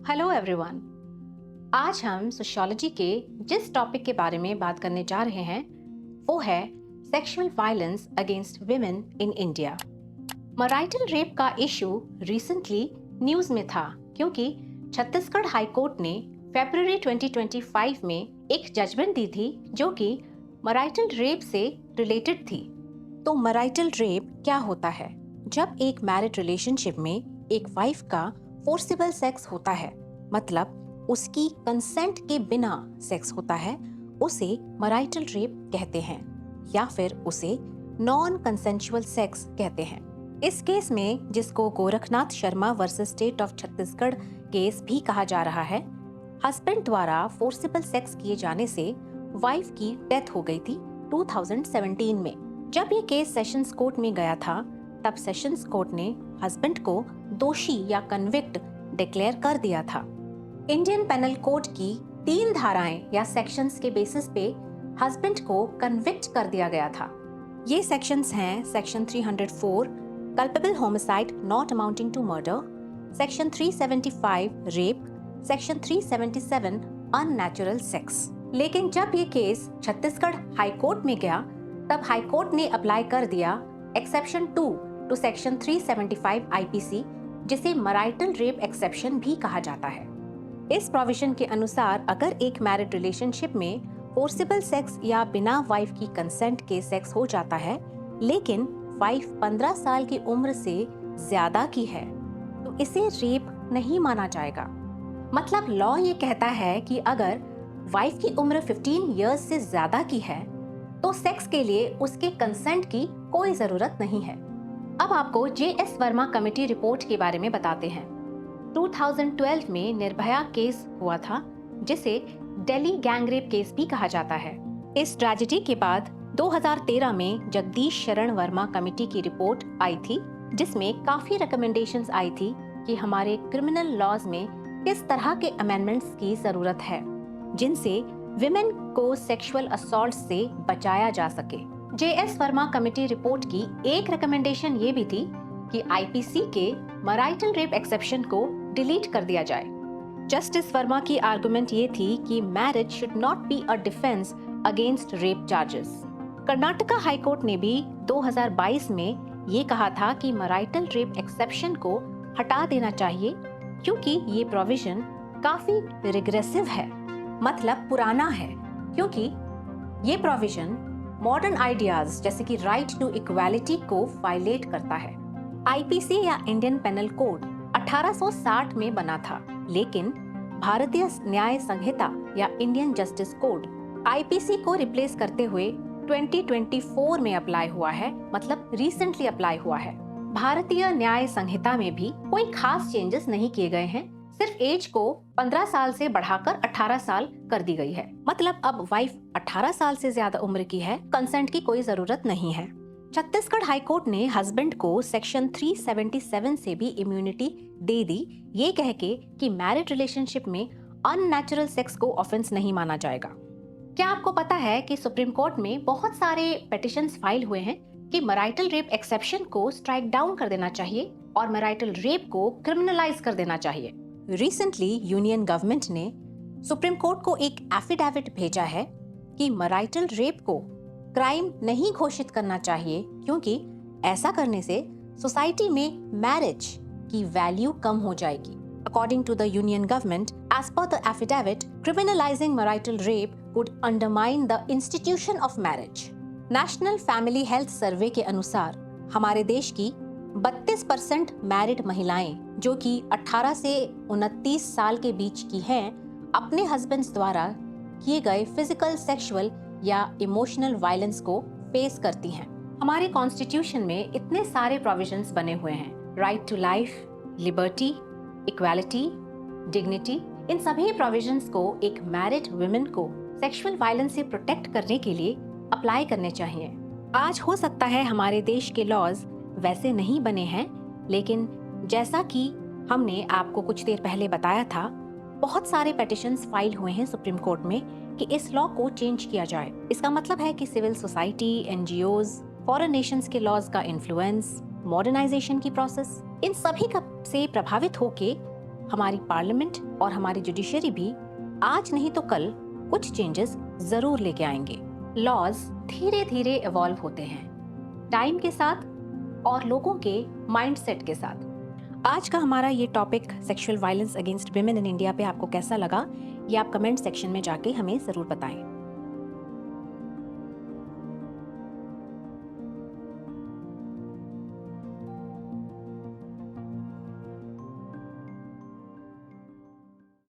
Hello everyone. आज हम sociology के जिस टॉपिक के बारे में बात करने जा रहे हैं वो है sexual violence against women in India. Marital rape का इशू रिसेंटली न्यूज में था क्योंकि छत्तीसगढ़ हाई कोर्ट ने फरवरी 2025 में एक जजमेंट दी थी जो कि मैरिटल रेप से रिलेटेड थी। तो मैरिटल रेप क्या होता है? जब एक मैरिड रिलेशनशिप में एक वाइफ का फोर्सिबल सेक्स होता है, मतलब उसकी कंसेंट के बिना सेक्स होता है, उसे मैरिटल रेप कहते हैं या फिर उसे नॉन कंसेंशुअल सेक्स कहते हैं। इस केस में, जिसको Gorakhnath Sharma versus state of Chhattisgarh case भी कहा जा रहा है, हस्बैंड द्वारा फोर्सिबल सेक्स किए जाने से वाइफ की डेथ हो गई थी 2017 में। जब ये केस सेशंस कोर्ट में गया था, तब सेशंस कोर्ट ने हस्बैंड को दोषी या कन्विक्ट डिक्लेयर कर दिया था। इंडियन पेनल कोड की 3 धाराएं या सेक्शंस के बेसिस पे हस्बैंड को कन्विक्ट कर दिया गया था। ये सेक्शंस हैं section 304 culpable homicide not amounting to murder, section 375 rape, section 377 unnatural sex. लेकिन जब ये केस छत्तीसगढ़ हाई कोर्ट में गया, तब हाई कोर्ट ने अप्लाई कर दिया एक्सेप्शन 2 टू सेक्शन 375 आईपीसी, जिसे मैरिटल रेप एक्सेप्शन भी कहा जाता है। इस प्रोविजन के अनुसार अगर एक मैरिड रिलेशनशिप में फोर्सिबल सेक्स या बिना वाइफ की कंसेंट के सेक्स हो जाता है, लेकिन वाइफ 15 साल की उम्र से ज्यादा की है, तो इसे रेप नहीं माना जाएगा। मतलब लॉ ये कहता है कि अगर वाइफ की उम्र 15 इयर्स से ज्यादा की है, तो सेक्स के लिए उसके कंसेंट की कोई जरूरत नहीं है। अब आपको JS वर्मा कमेटी रिपोर्ट के बारे में बताते हैं। 2012 में निर्भया केस हुआ था, जिसे दिल्ली गैंगरेप केस भी कहा जाता है। इस ट्रेजेडी के बाद 2013 में जगदीश शरण वर्मा कमेटी की रिपोर्ट आई थी, जिसमें काफी रिकमेंडेशंस आई थी कि हमारे क्रिमिनल लॉज में किस तरह के अमेंडमेंट्स की जरूरत है, जिनसे विमेन को सेक्सुअल असॉल्ट से बचाया जा सके। JS वर्मा कमेटी रिपोर्ट की एक रिकमेंडेशन ये भी थी कि आईपीसी के मैरिटल रेप एक्सेप्शन को डिलीट कर दिया जाए। जस्टिस वर्मा की आर्गुमेंट ये थी कि marriage should not be a defence against rape charges. Karnataka high court ने भी 2022 में ये कहा था कि मैरिटल रेप एक्सेप्शन को हटा देना चाहिए, क्योंकि ये प्रोविजन काफी रिग्रेसिव है, मतलब पुराना है, क्योंकि ये प्रोविजन मॉडर्न आइडियाज जैसे कि राइट टू इक्वालिटी को वायलेट करता है। आईपीसी या इंडियन पेनल कोड 1860 में बना था, लेकिन भारतीय न्याय संहिता या इंडियन जस्टिस कोड आईपीसी को रिप्लेस करते हुए 2024 में अप्लाई हुआ है, मतलब रिसेंटली अप्लाई हुआ है। भारतीय न्याय संहिता में भी कोई खास चेंजेस नहीं किए गए हैं, सिर्फ एज को 15 साल से बढ़ाकर 18 साल कर दी गई है। मतलब अब वाइफ 18 साल से ज्यादा उम्र की है, कंसेंट की कोई जरूरत नहीं है। छत्तीसगढ़ हाई कोर्ट ने हस्बैंड को सेक्शन 377 से भी इम्यूनिटी दे दी, ये कह के कि मैरिड रिलेशनशिप में अननेचुरल सेक्स को ऑफेंस नहीं माना जाएगा। क्या आपको पता है कि सुप्रीम कोर्ट में बहुत सारे पिटिशंस फाइल हुए हैं कि मैरिटल रेप एक्सेप्शन को स्ट्राइक डाउन कर देना चाहिए और मैरिटल रेप को क्रिमिनलाइज कर देना चाहिए। रिसेंटली यूनियन गवर्नमेंट ने सुप्रीम कोर्ट को एक एफिडेविट भेजा है कि मैरिटल रेप को क्राइम नहीं घोषित करना चाहिए, क्योंकि ऐसा करने से सोसाइटी में मैरिज की वैल्यू कम हो जाएगी। According to the union government, as per the affidavit, criminalising marital rape would undermine the institution of marriage. National family health survey के अनुसार हमारे देश की 32% मैरिड महिलाएं, जो कि 18 से 29 साल के बीच की हैं, अपने हस्बैंड्स द्वारा किए गए फिजिकल, सेक्सुअल या इमोशनल वायलेंस को फेस करती हैं। हमारे कॉन्स्टिट्यूशन में इतने सारे प्रोविजंस बने हुए हैं, right to life, liberty, equality, dignity. इन सभी प्रोविजंस को एक मैरिड वुमेन को सेक्सुअल वायलेंस से प्रोटेक्ट करने के लिए अप्लाई करने चाहिए। आज हो सकता है हमारे देश के लॉज वैसे नहीं बने हैं, लेकिन जैसा कि हमने आपको कुछ देर पहले बताया था, बहुत सारे पेटिशंस फाइल हुए हैं सुप्रीम कोर्ट में कि इस लॉ को चेंज किया जाए। इसका मतलब है कि civil society, NGOs, foreign nations के लॉज का इन्फ्लुएंस, मॉडर्नाइजेशन की प्रोसेस, इन सभी का से प्रभावित होके हमारी पार्लियामेंट और हमारी जुडिशरी भी आज नहीं तो कल कुछ चेंजेस जरूर लेके आएंगे। लॉज धीरे धीरे इवॉल्व होते हैं टाइम के साथ और लोगों के माइंडसेट के साथ। आज का हमारा ये topic sexual violence against women in India पे आपको कैसा लगा, ये आप कमेंट सेक्शन में जाके हमें जरूर बताएं।